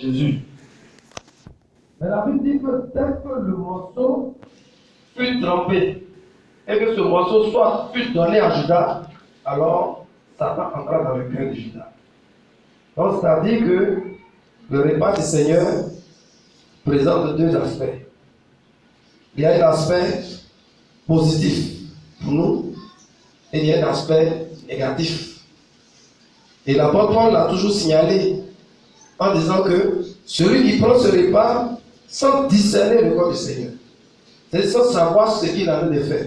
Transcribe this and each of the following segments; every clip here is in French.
Jésus. Mais la Bible dit que dès que le morceau fut trempé et que ce morceau fut donné à Judas, alors Satan entra dans le cœur de Judas. Donc c'est-à-dire que le repas du Seigneur présente deux aspects. Il y a un aspect positif pour nous et il y a un aspect négatif. Et l'apôtre Paul l'a toujours signalé en disant que celui qui prend ce repas sans discerner le corps du Seigneur, c'est sans savoir ce qu'il a de faire,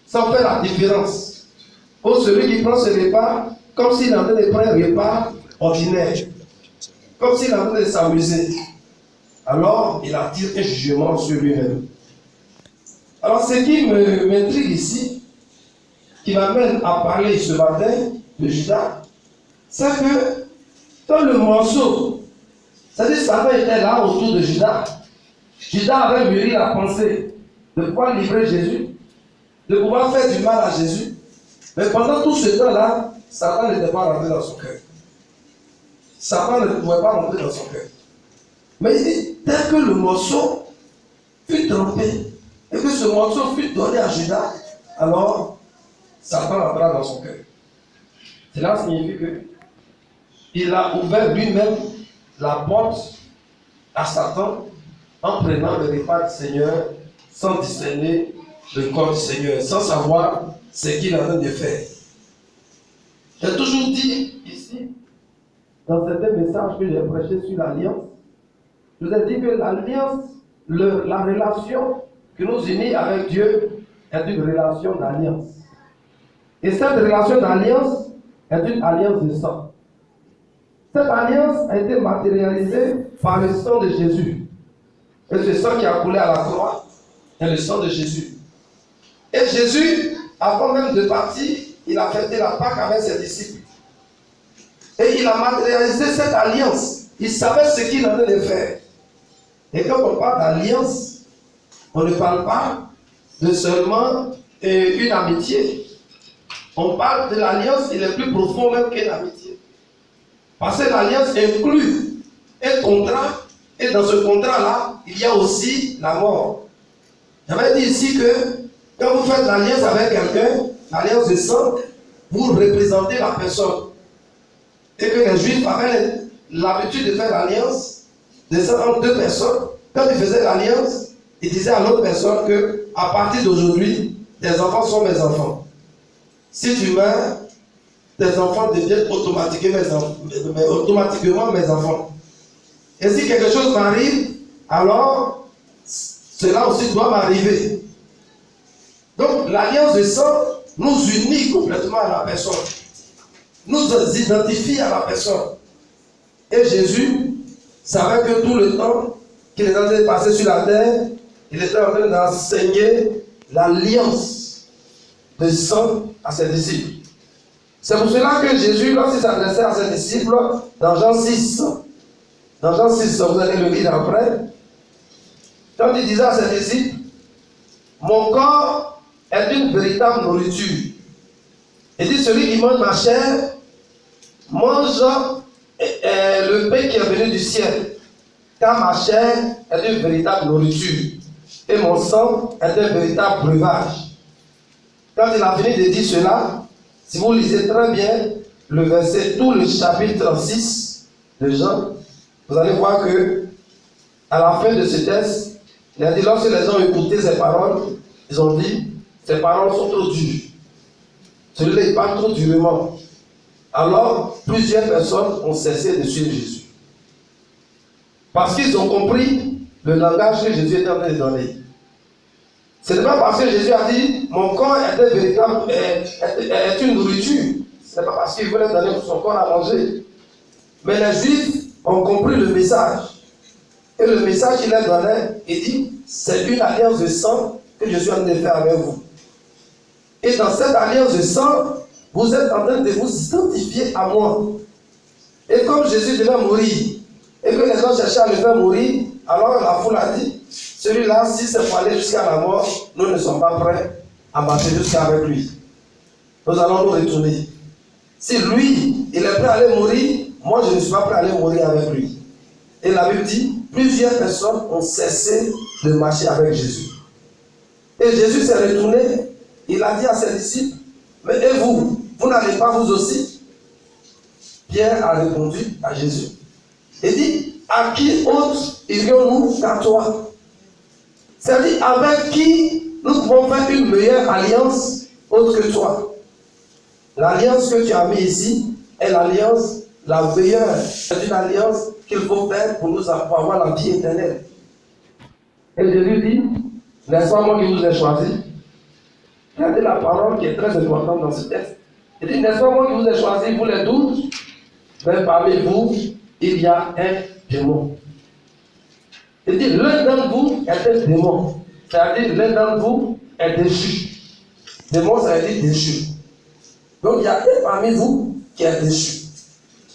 sans faire la différence. Ou celui qui prend ce repas comme s'il en train de prendre un repas ordinaire, comme s'il en train de s'amuser, alors il attire un jugement sur lui-même. Alors ce qui m'intrigue ici, qui m'amène à parler ce matin de Judas, c'est que dans le morceau, c'est-à-dire Satan était là autour de Judas. Judas avait mûri la pensée de pouvoir livrer Jésus, de pouvoir faire du mal à Jésus. Mais pendant tout ce temps-là, Satan n'était pas rentré dans son cœur. Satan ne pouvait pas rentrer dans son cœur. Mais il dit, dès que le morceau fut trempé et que ce morceau fut donné à Judas, alors Satan entra dans son cœur. Cela signifie qu'il a ouvert lui-même la porte à Satan en prenant le repas du Seigneur sans discerner le corps du Seigneur, sans savoir ce qu'il a en train de faire. J'ai toujours dit ici, dans certains messages que j'ai prêchés sur l'alliance, je vous ai dit que l'alliance, la relation qui nous unit avec Dieu est une relation d'alliance. Et cette relation d'alliance est une alliance de sang. Cette alliance a été matérialisée par le sang de Jésus. Et ce sang qui a coulé à la croix est le sang de Jésus. Et Jésus, avant même de partir, il a fêté la Pâque avec ses disciples. Et il a matérialisé cette alliance. Il savait ce qu'il en allait faire. Et quand on parle d'alliance, on ne parle pas de seulement une amitié. On parle de l'alliance qui est plus profonde même qu'une amitié. Parce que l'alliance inclut un contrat, et dans ce contrat-là, il y a aussi la mort. J'avais dit ici que quand vous faites l'alliance avec quelqu'un, l'alliance de sang, vous représentez la personne. Et que les Juifs avaient l'habitude de faire l'alliance entre deux personnes. Quand ils faisaient l'alliance, ils disaient à l'autre personne que à partir d'aujourd'hui, tes enfants sont mes enfants. Si tu meurs, tes enfants deviennent automatiquement mes enfants. Et si quelque chose m'arrive, alors cela aussi doit m'arriver. Donc l'alliance de sang nous unit complètement à la personne, nous identifie à la personne. Et Jésus savait que tout le temps qu'il est en train de passer sur la terre, il était en train d'enseigner l'alliance de sang à ses disciples. C'est pour cela que Jésus, lorsqu'il s'adressait à ses disciples, dans Jean 6, vous allez le lire après, quand il disait à ses disciples, mon corps est une véritable nourriture. Il dit, celui qui mange ma chair, mange le pain qui est venu du ciel. Car ma chair est une véritable nourriture. Et mon sang est un véritable breuvage. Quand il a fini de dire cela, si vous lisez très bien le verset, tout le chapitre 6 de Jean, vous allez voir que à la fin de ce texte, il a dit, lorsque les gens ont écouté ces paroles, ils ont dit, ces paroles sont trop dures. Celui-là, il parle trop durement. Alors, plusieurs personnes ont cessé de suivre Jésus. Parce qu'ils ont compris le langage que Jésus était en train de donner. Ce n'est pas parce que Jésus a dit, mon corps est une nourriture. Ce n'est pas parce qu'il voulait donner son corps à manger. Mais les Juifs ont compris le message. Et le message qu'il a donné, il dit, c'est une alliance de sang que je suis en train de faire avec vous. Et dans cette alliance de sang, vous êtes en train de vous identifier à moi. Et comme Jésus devait mourir, et que les gens cherchaient à le faire mourir, alors la foule a dit, celui-là, si c'est pour aller jusqu'à la mort, nous ne sommes pas prêts à marcher jusqu'avec lui. Nous allons nous retourner. Si lui, il est prêt à aller mourir, moi je ne suis pas prêt à aller mourir avec lui. Et la Bible dit, plusieurs personnes ont cessé de marcher avec Jésus. Et Jésus s'est retourné, il a dit à ses disciples, mais et vous, vous n'allez pas vous aussi? Pierre a répondu à Jésus. Il dit, à qui autre irions-nous qu'à toi? C'est-à-dire, avec qui nous pouvons faire une meilleure alliance autre que toi? L'alliance que tu as mise ici est l'alliance la meilleure. C'est une alliance qu'il faut faire pour nous avoir la vie éternelle. Et Jésus dit, n'est-ce pas moi qui vous ai choisi? Regardez la parole qui est très importante dans ce texte. Il dit, n'est-ce pas moi qui vous ai choisi, vous les 12? Mais parmi vous, il y a un démon. Il dit, l'un d'entre vous est un démon. C'est-à-dire, l'un d'entre vous est déchu. Démon, ça veut dire déchu. Donc, il y a un parmi vous qui est déchu.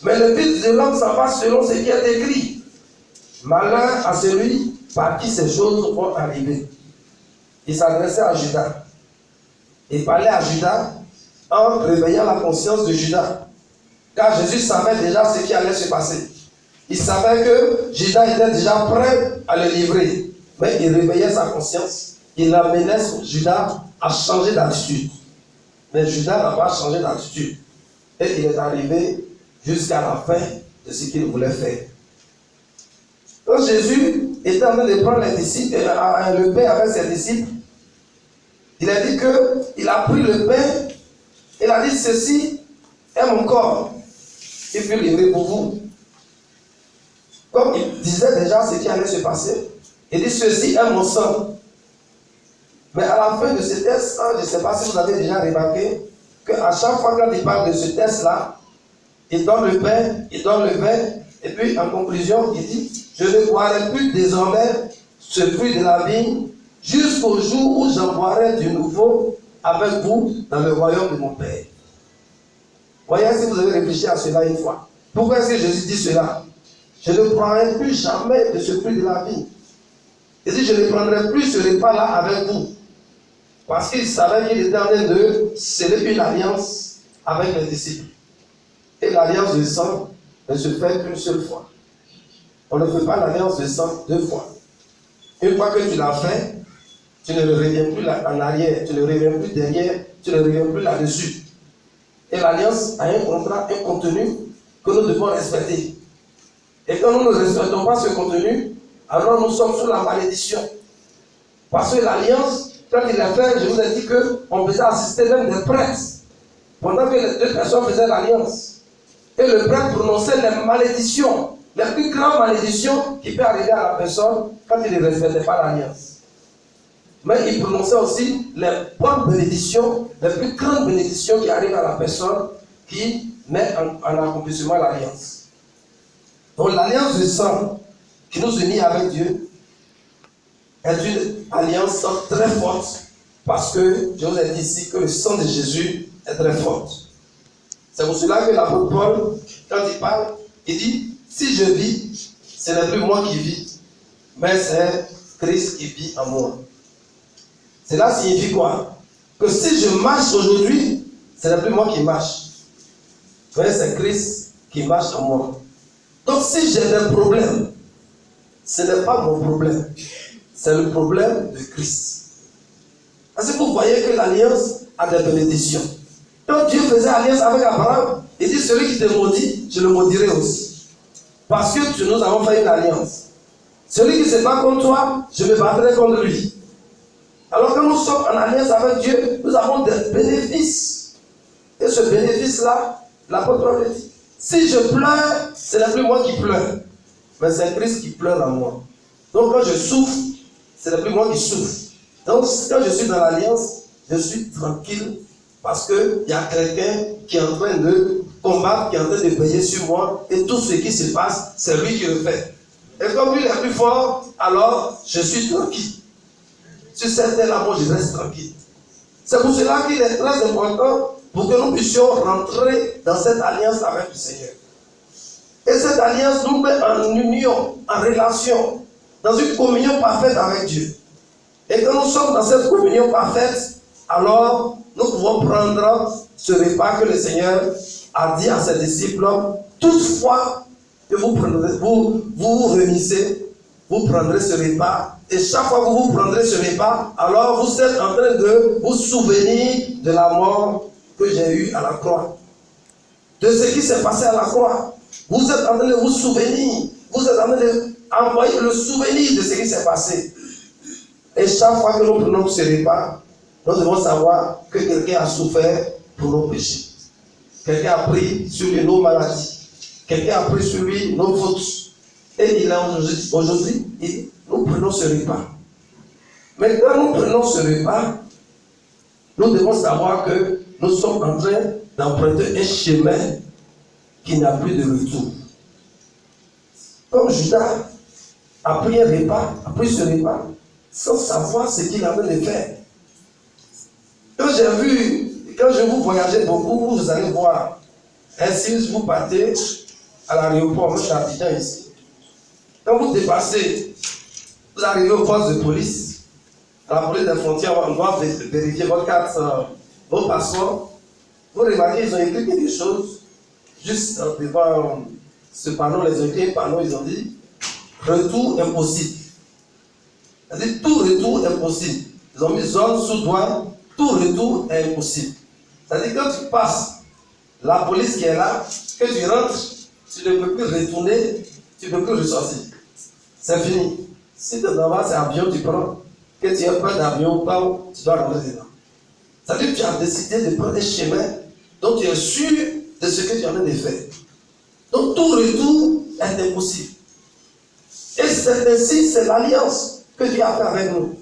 Mais le Fils de l'homme s'en va selon ce qui est écrit. Malheur à celui par qui ces choses vont arriver. Il s'adressait à Judas. Il parlait à Judas en réveillant la conscience de Judas. Car Jésus savait déjà ce qui allait se passer. Il savait que Judas était déjà prêt à le livrer. Mais il réveillait sa conscience. Il amenait Judas à changer d'attitude. Mais Judas n'a pas changé d'attitude. Et il est arrivé jusqu'à la fin de ce qu'il voulait faire. Quand Jésus était en train de prendre les disciples, le pain avec ses disciples, il a dit qu'il a pris le pain, il a dit, ceci est mon corps, il fut livré pour vous. Comme il disait déjà ce qui allait se passer, il dit, ceci est mon sang. Mais à la fin de ce test, je ne sais pas si vous avez déjà remarqué, qu'à chaque fois quand il parle de ce test-là, il donne le pain, il donne le vin, et puis en conclusion, il dit, je ne boirai plus désormais ce fruit de la vigne jusqu'au jour où j'en boirai de nouveau avec vous dans le royaume de mon Père. Voyez si vous avez réfléchi à cela une fois. Pourquoi est-ce que Jésus dit cela? Je ne prendrai plus jamais de ce fruit de la vigne. Il dit, je ne prendrai plus ce repas-là avec vous. Parce qu'il savait qu'il était en train de sceller une alliance avec les disciples. Et l'alliance de sang ne se fait qu'une seule fois. On ne fait pas l'alliance de sang 2 fois. Une fois que tu l'as fait, tu ne reviens plus en arrière, tu ne reviens plus derrière, tu ne reviens plus là-dessus. Et l'alliance a un contrat, un contenu que nous devons respecter. Et quand nous ne respectons pas ce contenu, alors nous sommes sous la malédiction. Parce que l'alliance, quand il l'a fait, je vous ai dit qu'on faisait assister même des prêtres pendant que les 2 personnes faisaient l'alliance. Et le prêtre prononçait les malédictions, les plus grandes malédictions qui peuvent arriver à la personne quand il ne respectait pas l'alliance. Mais il prononçait aussi les bonnes bénédictions, les plus grandes bénédictions qui arrivent à la personne qui met en accomplissement l'alliance. Donc l'alliance du sang qui nous unit avec Dieu est une alliance très forte parce que je vous ai dit ici que le sang de Jésus est très fort. C'est pour cela que l'apôtre Paul, quand il parle, il dit, si je vis, ce n'est plus moi qui vis, mais c'est Christ qui vit en moi. Cela signifie quoi? Que si je marche aujourd'hui, ce n'est plus moi qui marche, mais c'est Christ qui marche en moi. Donc si j'ai des problèmes, ce n'est pas mon problème, c'est le problème de Christ. Parce que vous voyez que l'alliance a des bénédictions. Quand Dieu faisait alliance avec Abraham, il dit, celui qui te maudit, je le maudirai aussi. Parce que nous avons fait une alliance. Celui qui se bat contre toi, je me battrai contre lui. Alors que nous sommes en alliance avec Dieu, nous avons des bénéfices. Et ce bénéfice-là, l'apôtre Paul dit, si je pleure, ce n'est plus moi qui pleure, mais c'est Christ qui pleure en moi. Donc quand je souffre, ce n'est plus moi qui souffre. Donc quand je suis dans l'alliance, je suis tranquille parce qu'il y a quelqu'un qui est en train de combattre, qui est en train de veiller sur moi, et tout ce qui se passe, c'est lui qui le fait. Et comme lui est plus fort, alors je suis tranquille. Sur cette terre-là, moi je reste tranquille. C'est pour cela qu'il est très important pour que nous puissions rentrer dans cette alliance avec le Seigneur. Et cette alliance nous met en union, en relation, dans une communion parfaite avec Dieu. Et quand nous sommes dans cette communion parfaite, alors nous pouvons prendre ce repas que le Seigneur a dit à ses disciples. Toutefois, que vous réunissez, vous prendrez ce repas. Et chaque fois que vous prendrez ce repas, alors vous êtes en train de vous souvenir de la mort que j'ai eue à la croix. De ce qui s'est passé à la croix. Vous êtes en train de vous souvenir. Vous êtes en train d'envoyer le souvenir de ce qui s'est passé. Et chaque fois que nous prenons ce repas, nous devons savoir que quelqu'un a souffert pour nos péchés. Quelqu'un a pris sur lui nos maladies. Quelqu'un a pris sur lui nos fautes. Et il a aujourd'hui, nous prenons ce repas. Mais quand nous prenons ce repas, nous devons savoir que nous sommes en train d'emprunter un chemin qui n'a plus de retour. Comme Judas a pris un repas, a pris ce repas, sans savoir ce qu'il avait de faire. Quand je vous voyagez beaucoup, vous allez voir. Ainsi, vous partez à l'aéroport, moi je suis Abidjan ici. Quand vous dépassez, vous arrivez au poste de police, à la police des frontières, on doit vérifier votre carte, vos passeports. Vous remarquez, ils ont écrit quelque chose, juste devant ce panneau, ils ont écrit un panneau, ils ont dit retour impossible. C'est-à-dire tout retour impossible. Ils ont mis zone sous douane, tout retour est impossible. C'est-à-dire quand tu passes, la police qui est là, que tu rentres, tu ne peux plus retourner, tu ne peux plus ressortir. C'est fini. Si tu es dans c'est avion, tu prends, que tu aies peur d'avion ou pas, tu dois rentrer dedans. C'est-à-dire que tu as décidé de prendre un chemin dont tu es sûr de ce que tu es en train de faire. Donc tout retour est impossible. Et c'est ainsi, c'est l'alliance que Dieu a fait avec nous.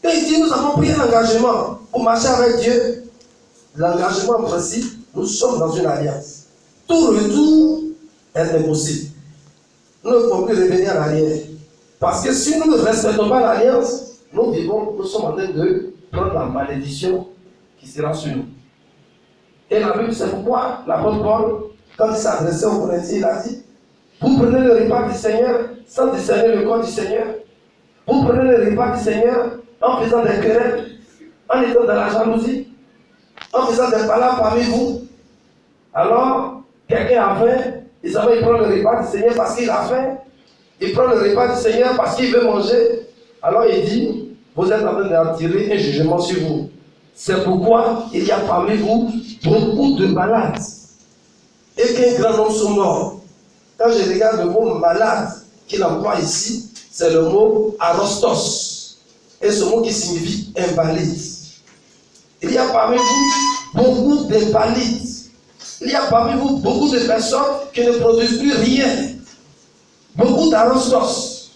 Quand il dit nous avons pris un engagement pour marcher avec Dieu, l'engagement en principe, nous sommes dans une alliance. Tout retour est impossible. Nous ne pouvons plus revenir en arrière. Parce que si nous ne respectons pas l'alliance, nous sommes en train de prendre la malédiction qui sera sur nous. Et la Bible, c'est pourquoi l'apôtre Paul, quand il s'adressait aux Corinthiens, il a dit, vous prenez le repas du Seigneur sans discerner le corps du Seigneur. Vous prenez le repas du Seigneur en faisant des querelles, en étant dans la jalousie, en faisant des palabres parmi vous. Alors, quelqu'un a faim, il savait, il prend le repas du Seigneur parce qu'il a faim. Il prend le repas du Seigneur parce qu'il veut manger. Alors il dit, vous êtes en train d'attirer un jugement sur vous. C'est pourquoi il y a parmi vous beaucoup de malades. Et qu'un grand nombre sont morts. Quand je regarde le mot malade qu'il emploie ici, c'est le mot arostos. Et ce mot qui signifie invalide. Il y a parmi vous beaucoup d'invalides. Il y a parmi vous beaucoup de personnes qui ne produisent plus rien. Beaucoup d'arostos.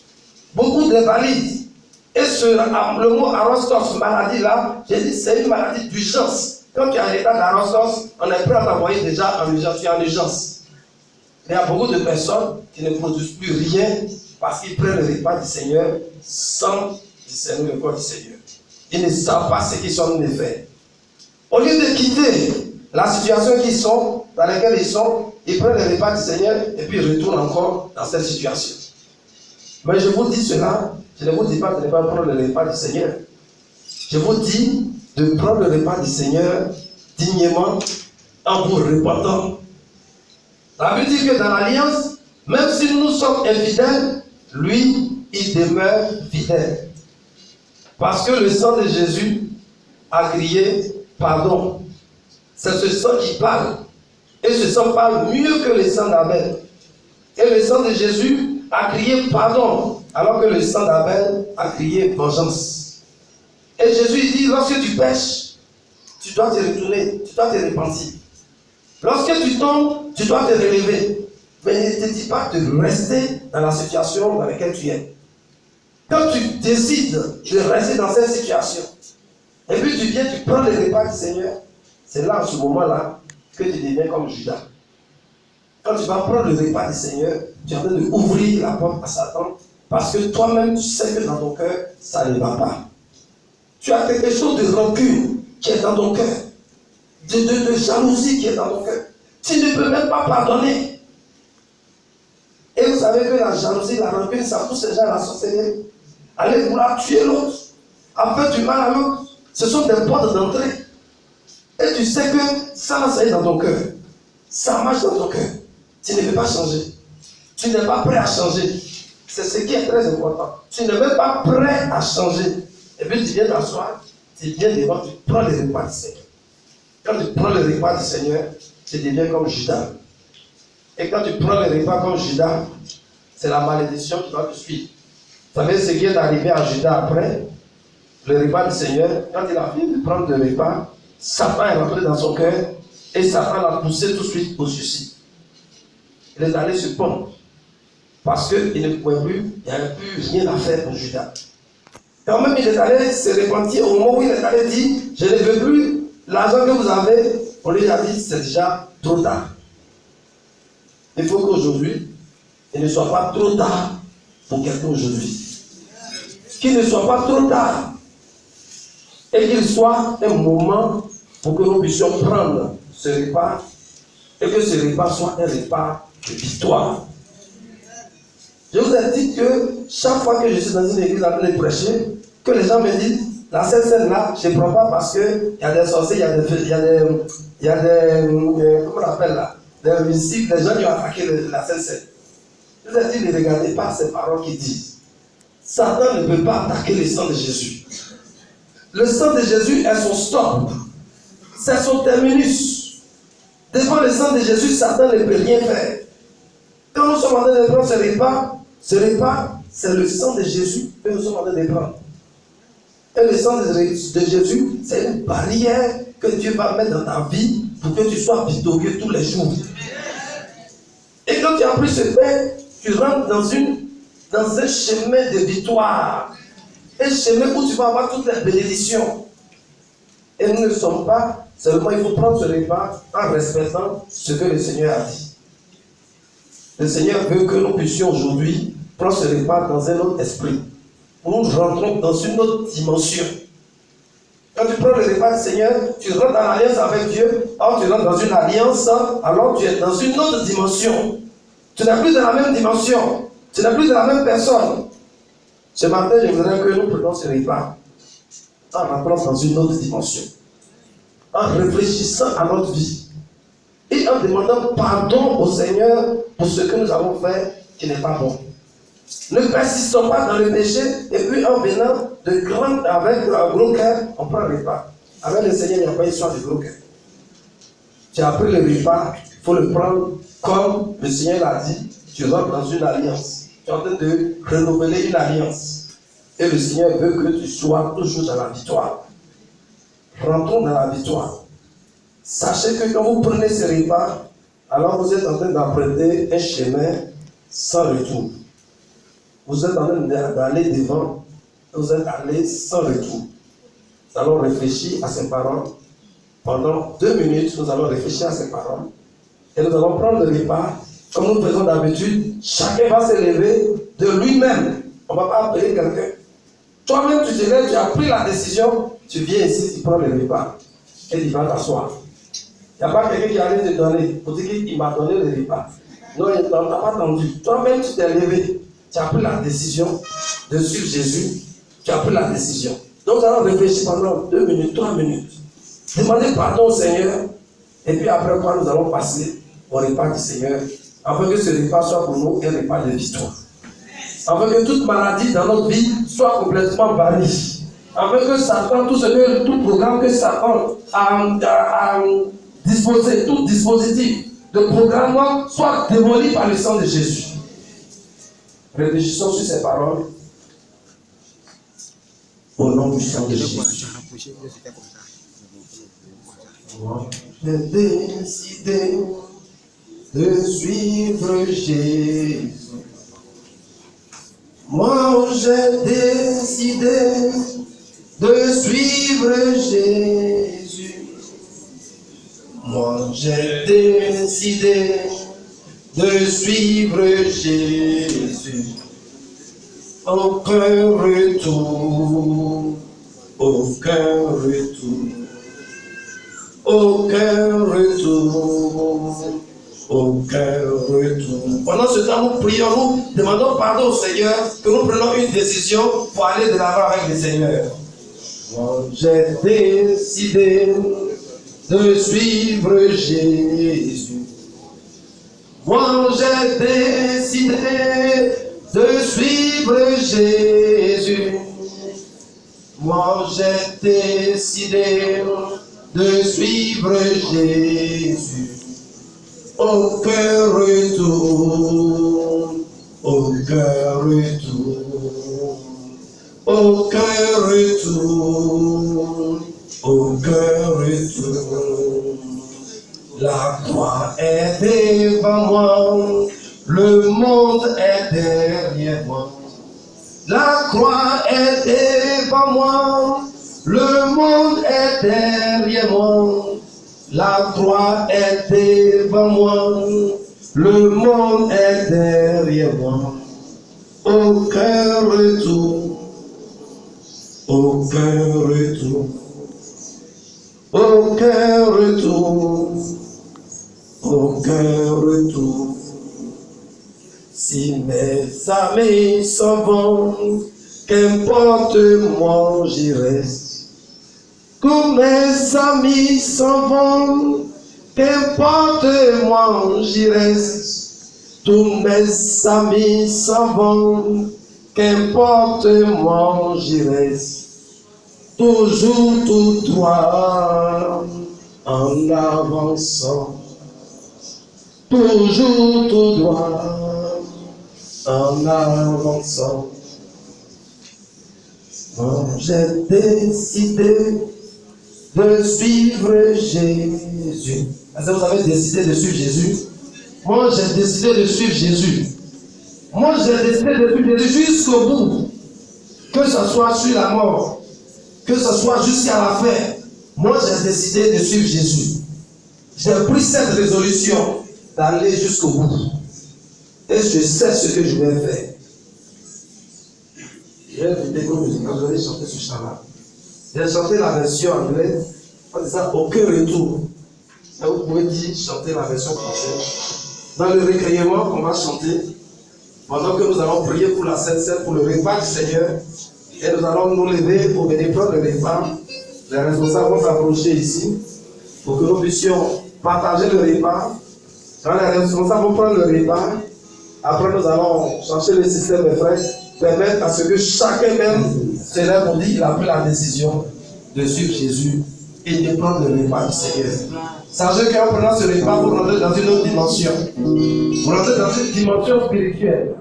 Beaucoup d'invalides. Et le mot arostos, maladie là, j'ai dit c'est une maladie d'urgence. Quand tu as un état d'arostos, on est prêt à t'envoyer déjà en urgence. Tu es en urgence. Il y a beaucoup de personnes qui ne produisent plus rien parce qu'ils prennent le repas du Seigneur sans discerner le corps du Seigneur. Ils ne savent pas ce qu'ils sont en train de faire. Au lieu de quitter la situation dans laquelle ils sont, ils prennent le repas du Seigneur et puis ils retournent encore dans cette situation. Mais je vous dis cela, je ne vous dis pas de ne pas prendre le repas du Seigneur. Je vous dis de prendre le repas du Seigneur dignement en vous repentant. Ça veut dire que dans l'alliance, même si nous sommes infidèles, lui, il demeure fidèle. Parce que le sang de Jésus a crié pardon. C'est ce sang qui parle. Et ce sang parle mieux que le sang d'Abel. Et le sang de Jésus a crié pardon, alors que le sang d'Abel a crié vengeance. Et Jésus dit, lorsque tu pêches, tu dois te retourner, tu dois te repentir. Lorsque tu tombes, tu dois te relever. Mais il ne te dit pas de rester dans la situation dans laquelle tu es. Quand tu décides de rester dans cette situation, et puis tu viens, tu prends le repas du Seigneur, c'est là, en ce moment-là, que tu deviens comme Judas. Quand tu vas prendre le repas du Seigneur, tu es en train d'ouvrir la porte à Satan, parce que toi-même, tu sais que dans ton cœur, ça ne va pas. Tu as quelque chose de rancune qui est dans ton cœur, de jalousie qui est dans ton cœur. Tu ne peux même pas pardonner. Et vous savez que la jalousie, la rancune, ça pousse les gens à la sorcellerie. Aller vouloir tuer l'autre, à faire du mal à l'autre. Ce sont des portes d'entrée. Et tu sais que ça est dans ton cœur. Ça marche dans ton cœur. Tu ne peux pas changer. Tu n'es pas prêt à changer. C'est ce qui est très important. Tu n'es même pas prêt à changer. Et puis tu viens t'asseoir, tu viens devant, tu prends les repas du Seigneur. Quand tu prends les repas du Seigneur, tu deviens comme Judas. Et quand tu prends les repas comme Judas, c'est la malédiction qui va te suivre. Vous savez ce qui est arrivé à Judas après le repas du Seigneur? Quand il a fini de prendre le repas, Satan est rentré dans son cœur et Satan l'a poussé tout de suite au suicide. Il est allé se pendre parce qu'il ne pouvait plus, il n'y avait plus rien à faire pour Judas. Quand même, il est allé se repentir au moment où il est allé dire: je ne veux plus l'argent que vous avez. On lui a dit: c'est déjà trop tard. Il faut qu'aujourd'hui, il ne soit pas trop tard pour quelqu'un aujourd'hui. Qu'il ne soit pas trop tard. Et qu'il soit un moment pour que nous puissions prendre ce repas et que ce repas soit un repas de victoire. Je vous ai dit que chaque fois que je suis dans une église en train de prêcher, que les gens me disent: la Sainte Seine là, je ne prends pas parce qu'il y a des sorciers, il y a des comment on appelle là, des musiques, des gens qui ont attaqué la Sainte Seine. Je vous ai dit: ne regardez pas ces paroles qui disent. Satan ne peut pas attaquer le sang de Jésus. Le sang de Jésus est son stop. C'est son terminus. Devant le sang de Jésus, Satan ne peut rien faire. Quand nous sommes en train de prendre ce repas, c'est le sang de Jésus que nous sommes en train de prendre. Et le sang de Jésus, c'est une barrière que Dieu va mettre dans ta vie pour que tu sois victorieux tous les jours. Et quand tu as pris ce pain, tu rentres dans un chemin de victoire. Un chemin où tu vas avoir toutes les bénédictions. Et nous ne sommes pas, seulement il faut prendre ce repas en respectant ce que le Seigneur a dit. Le Seigneur veut que nous puissions aujourd'hui prendre ce repas dans un autre esprit. Nous rentrons dans une autre dimension. Quand tu prends le repas du Seigneur, tu rentres en alliance avec Dieu. Or tu rentres dans une alliance, alors tu es dans une autre dimension. Tu n'es plus dans la même dimension. Tu n'es plus dans la même personne. Ce matin, je voudrais que nous prenions ce repas en rentrant dans une autre dimension. En réfléchissant à notre vie. Et en demandant pardon au Seigneur pour ce que nous avons fait qui n'est pas bon. Ne persistons pas dans le péché et puis en venant avec un gros cœur, on prend le repas. Avec le Seigneur, il n'y a pas histoire de gros cœur. Tu as pris le repas, il faut le prendre comme le Seigneur l'a dit. Tu rentres dans une alliance. Tu es en train de renouveler une alliance. Et le Seigneur veut que tu sois toujours dans la victoire. Rentrons dans la victoire. Sachez que quand vous prenez ce repas, alors vous êtes en train d'emprunter un chemin sans retour. Vous êtes en train d'aller devant, vous êtes allé sans retour. Nous allons réfléchir à ces paroles. Pendant 2 minutes, nous allons réfléchir à ces paroles. Et nous allons prendre le repas, comme nous faisons d'habitude. Chacun va se lever de lui-même. On ne va pas appeler quelqu'un. Toi-même, tu te lèves, tu as pris la décision, tu viens ici, tu prends le repas. Et tu vas t'asseoir. Il n'y a pas quelqu'un qui allait te donner pour dire qu'il m'a donné le repas. Non, il ne t'a pas attendu. Toi-même, tu t'es levé. Tu as pris la décision de suivre Jésus. Tu as pris la décision. Donc, nous allons réfléchir pendant 2 minutes, 3 minutes. Demandez pardon au Seigneur. Et puis après quoi, nous allons passer au repas du Seigneur. Afin que ce repas soit pour nous un repas de victoire. Afin que toute maladie dans notre vie soit complètement bannie. Afin que Satan, tout programme que Satan a disposé, tout dispositif de programme soit démoli par le sang de Jésus. Réfléchissons sur ces paroles. Au nom du sang de Jésus. Moi, j'ai décidé de suivre Jésus. Moi, j'ai décidé de suivre Jésus. Moi, j'ai décidé de suivre Jésus. Aucun retour, aucun retour, aucun retour, aucun retour. Pendant ce temps, nous prions, nous demandons pardon au Seigneur, que nous prenons une décision pour aller de l'avant avec le Seigneur. Moi, j'ai décidé de suivre Jésus. Moi j'ai décidé de suivre Jésus. Moi j'ai décidé de suivre Jésus. Aucun retour, aucun retour, aucun retour, aucun retour. La croix est devant moi, le monde est derrière moi. La croix est devant moi, le monde est derrière moi. La croix est devant moi, le monde est derrière moi. Aucun retour, aucun retour, aucun retour, aucun retour. Si mes amis s'en vont, qu'importe moi j'y reste. Tous mes amis s'en vont, qu'importe moi j'y reste. Tous mes amis s'en vont, qu'importe moi j'y reste. Toujours tout droit, en avançant. Toujours tout droit, en avançant. Moi j'ai décidé de suivre Jésus. Est-ce que vous avez décidé de suivre Jésus? Moi, j'ai décidé de suivre Jésus. Moi, j'ai décidé de suivre Jésus jusqu'au bout. Que ce soit sur la mort, que ce soit jusqu'à la fin. Moi, j'ai décidé de suivre Jésus. J'ai pris cette résolution d'aller jusqu'au bout. Et je sais ce que je vais faire. Je vais vous découvrir musique quand vous allez chanter ce chant-là. J'ai chanté la version anglaise, en disant aucun retour. Et vous pouvez dire chanter la version française. Dans le recueillement qu'on va chanter, pendant que nous allons prier pour la Sainte Seine, pour le repas du Seigneur, et nous allons nous lever pour venir prendre le repas. Les responsables vont s'approcher ici pour que nous puissions partager le repas. Quand les responsables vont prendre le repas, après nous allons changer le système de frères, permettre à ce que chacun même se lève pour dire qu'il a pris la décision de suivre Jésus et de prendre le repas du Seigneur. Sachez qu'en prenant ce repas, vous rentrez dans une autre dimension. Vous rentrez dans une dimension spirituelle.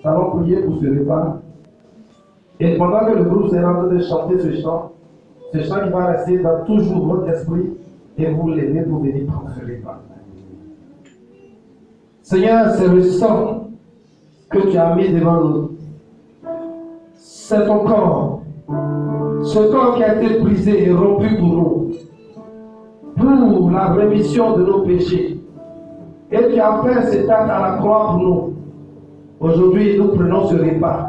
Nous allons prier pour ce repas. Et pendant que le groupe sera en train de chanter ce chant qui va rester dans toujours votre esprit et vous l'aider pour venir prendre ce repas. Seigneur, c'est le sang que tu as mis devant nous. C'est ton corps. Ce corps qui a été brisé et rompu pour nous. Pour la rémission de nos péchés. Et tu as fait cet acte à la croix pour nous. Aujourd'hui, nous prenons ce repas.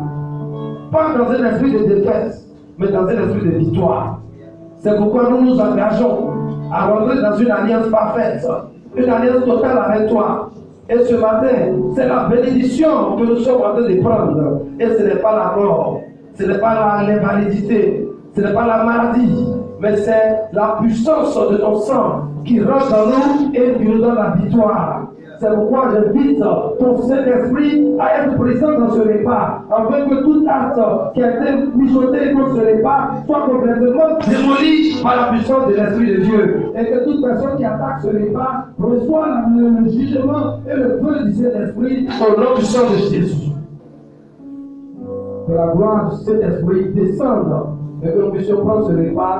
Pas dans un esprit de défaite, mais dans un esprit de victoire. C'est pourquoi nous nous engageons à rentrer dans une alliance parfaite, une alliance totale avec toi. Et ce matin, c'est la bénédiction que nous sommes en train de prendre. Et ce n'est pas la mort, ce n'est pas l'invalidité, ce n'est pas la maladie, mais c'est la puissance de ton sang qui rentre dans nous et qui nous donne la victoire. C'est pourquoi j'invite ton Saint-Esprit à être présent dans ce repas, afin que tout acte qui a été mijoté contre ce repas soit complètement démoli par la puissance de l'Esprit de Dieu. Et que toute personne qui attaque ce repas reçoit le jugement et le feu du Saint-Esprit au nom du sang de Jésus. Que la gloire du Saint-Esprit descende et que nous puissions prendre ce repas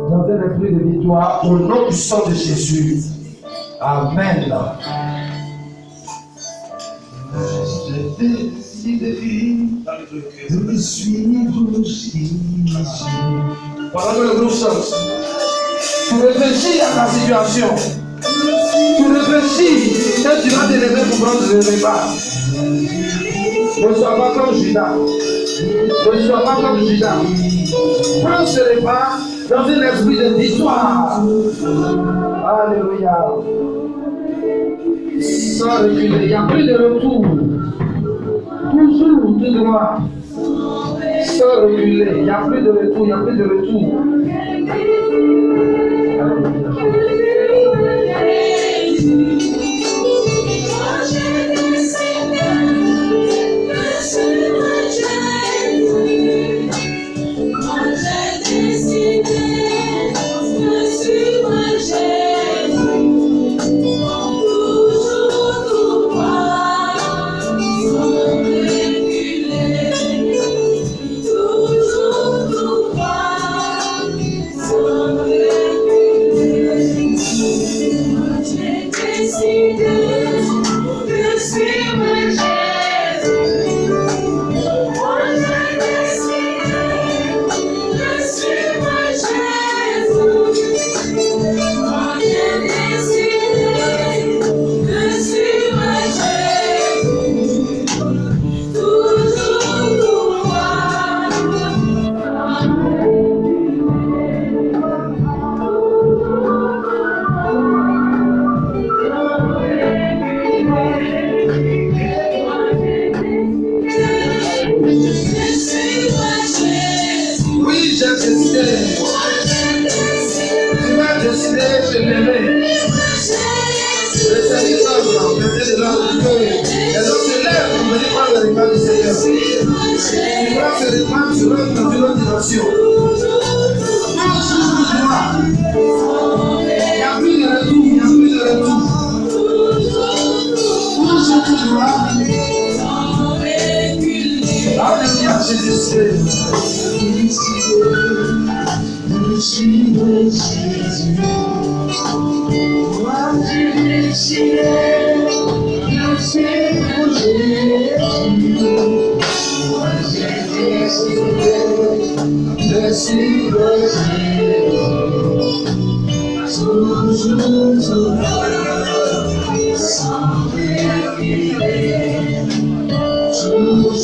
dans un esprit de victoire au nom du sang de Jésus. Amen. J'ai décidé de suivre Jésus. Pendant que le groupe chante, tu réfléchis à ta situation. Tu réfléchis et tu vas te lever pour prendre le repas. Ne sois pas comme Judas. Ne sois pas comme Judas. Prends ce repas dans un esprit de victoire. Alléluia. Sans reculer, il n'y a plus de retour. Toujours tout droit. Sans reculer, il n'y a plus de retour, il n'y a plus de retour. essayez de se lever. Le service d'ordre, mettez de l'ordre que les hommes se lèvent pour venir prendre le repas du Seigneur. Tu prends ce repas, tu rentres dans une autre dimension. Toujours gloire. Il n'y a plus de retour, il n'y a plus de retour. Toujours gloire. Alléluia, Jésus. Je suis de Jésus. Moi, j'ai décidé de suivre Jésus. Moi, j'ai décidé de suivre Jésus. Toujours, sans reculer. Toujours,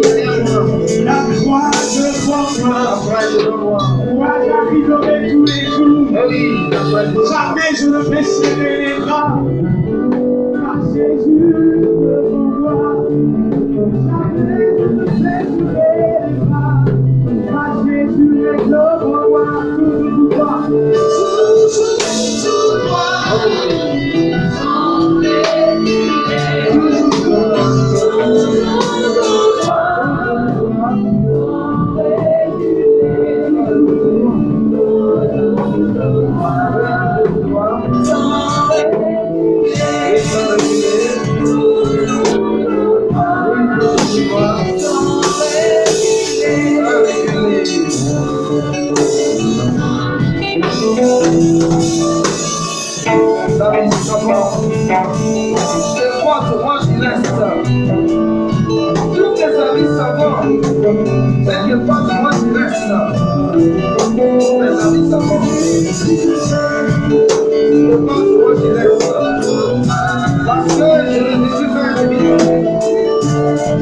Les me baisserai les bras, car Jésus me renvoie. Jamais je ne baisserai les bras, car Jésus est le roi. Tout droit. C'est quoi que moi je laisse ça? Tous tes amis savants, c'est que pas que moi je laisse ça. Tous mes amis savants, c'est pas que moi je laisse ça. Parce que je suis fait une vidéo.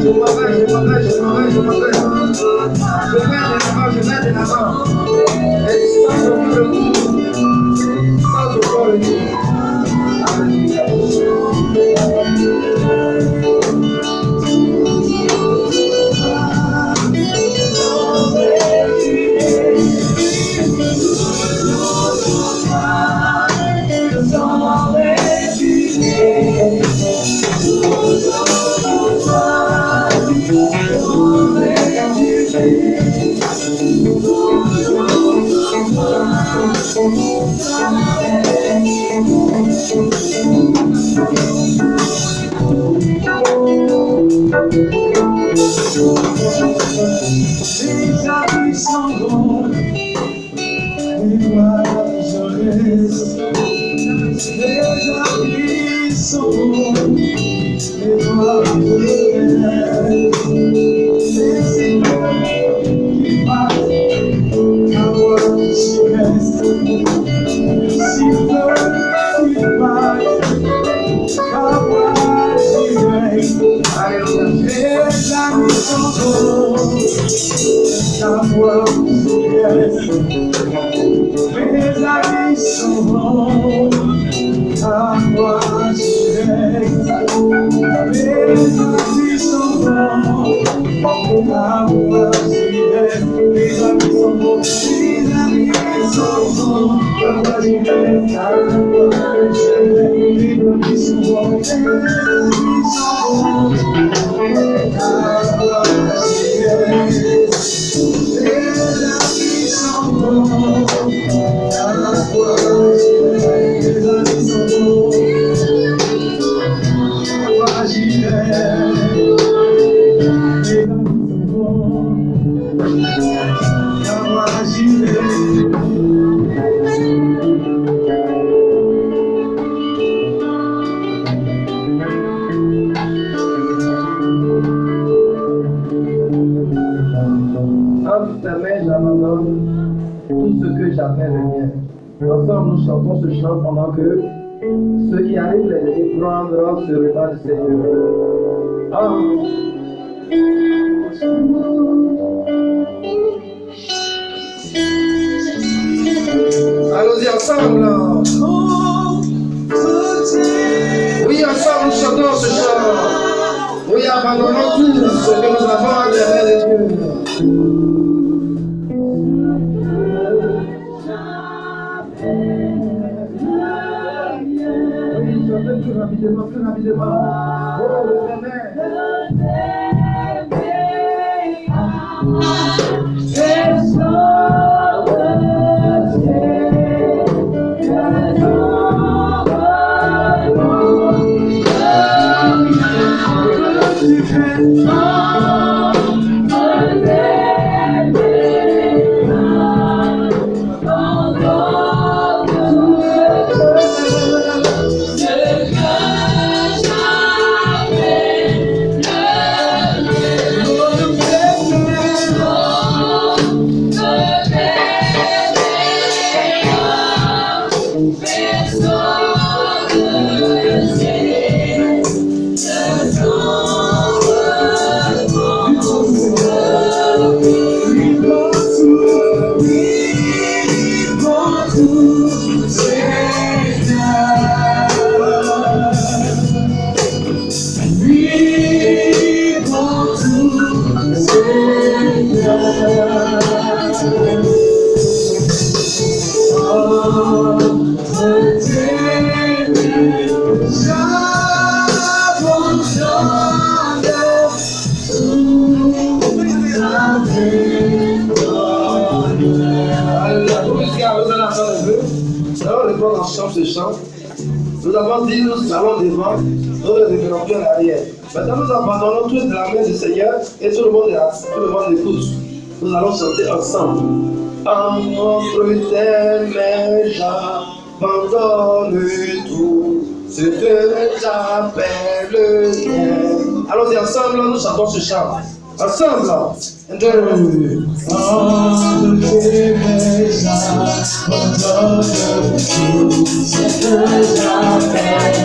Je m'en vais. Je mets de l'avant. Et ça, je veux le coup. Ça, je veux le coup. Les amis s'en vont, et moi je reste. Les amis s'en vont, et moi je reste. C'est eux qui partent, à moi je reste. C'est eux qui partent, à moi je reste. Les amis s'en vont, à moi je reste. Mes amis s'en vont, à moi je reste. Mes amis s'en vont, à moi je reste. Mes amis s'en vont, mes amis s'en vont, à moi je reste. À moi je reste. Mes amis s'en vont, mes amis s'en vont, à moi je reste. Les amis s'en vont, à la fois les amis s'en vont, moi j'y vais. Les amis s'en vont, moi j'y vais. Entre tes mains, j'abandonne tout ce que j'appelle le mien. Ensemble, nous chantons ce chant pendant que ceux qui arrivent les derniers prendront ce repas du Seigneur. Ah. Allons-y ensemble. Oui, ensemble, nous chantons ce chant. Oui, abandonnons tout ce que nous avons à derrière de Dieu. Oui, chantez plus rapidement, plus rapidement. Oh, le Nous avons dit, nous allons devant, nous les développons à l'arrière. Maintenant, nous abandonnons tout de la main du Seigneur et tout le monde écoute. Nous allons chanter ensemble. Entre tes mains, j'abandonne tout ce que j'appelle bien. Allons-y ensemble, nous chantons ce chant. Ensemble. Entre tes mains, j'abandonne tout ce que j'appelle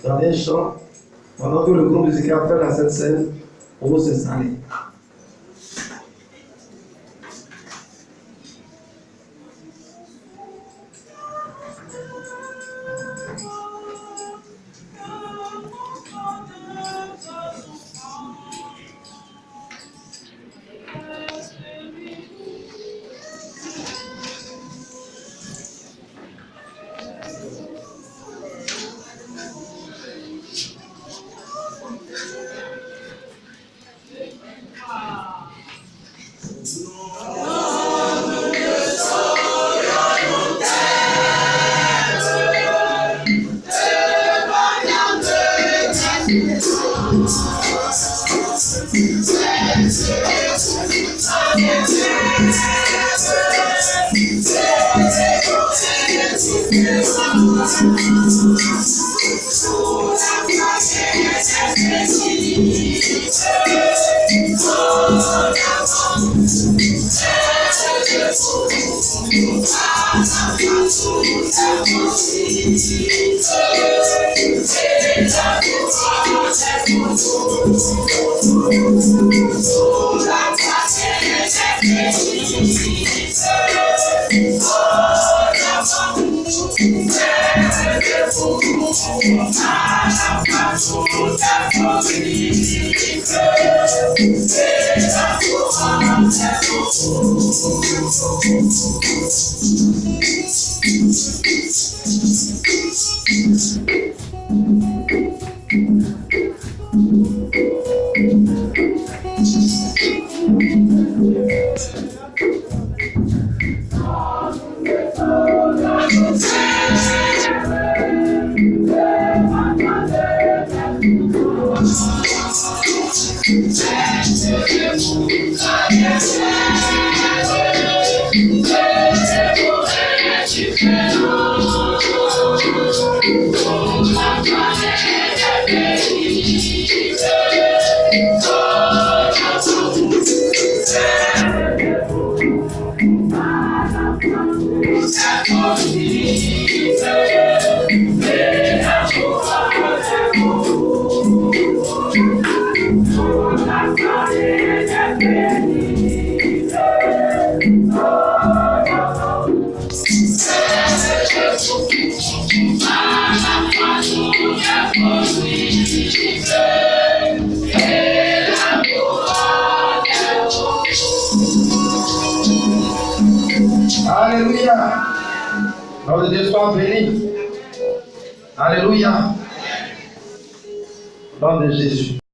dans les champs, pendant que le groupe musical fait la cette scène, on va s'installer. Thank you. Alléluia. Nom de Dieu soit béni. Alléluia. Nom de Jésus.